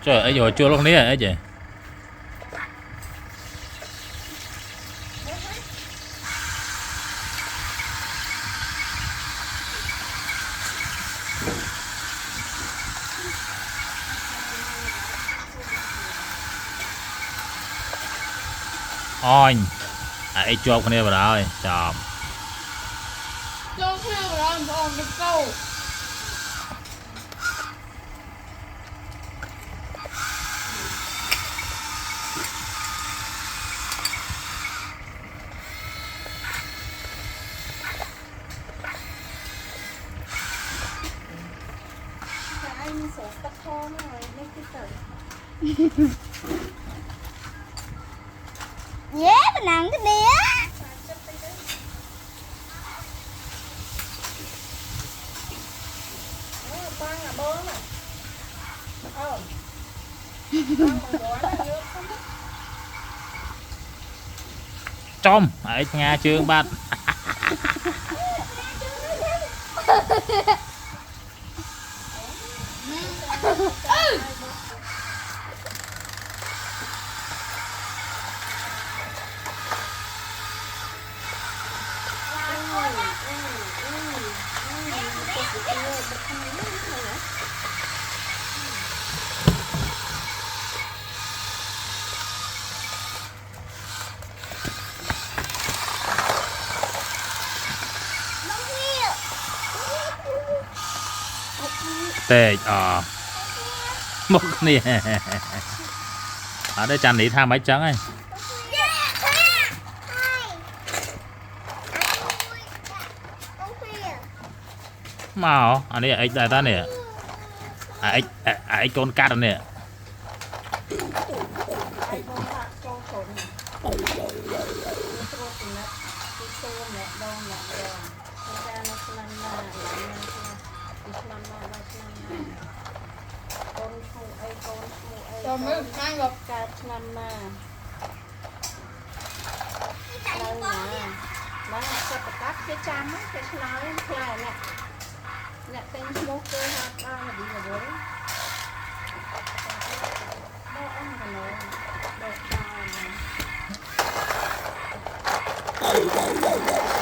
trời ấy rồi chưa lúc này ấy chị ôi ấy cho con này vào rồi chọc cho theo rồi còn được câu anh sẽ tắt kho rồi lấy cái tử dễ mà nặng cái đĩa con là bố mà trong ấy nghe chưa bạn tệ một nè ở đây chăn đi tham máy trắng ấy màu anh ấy đại ta nè ấy con cát nè rồi mới mang gặp cả năm mà lâu nè nó sẽ tắt cái chăm á cái nói là nè nè tên smoke cơ ha ba là đi vào đấy đó ông còn nói được rồi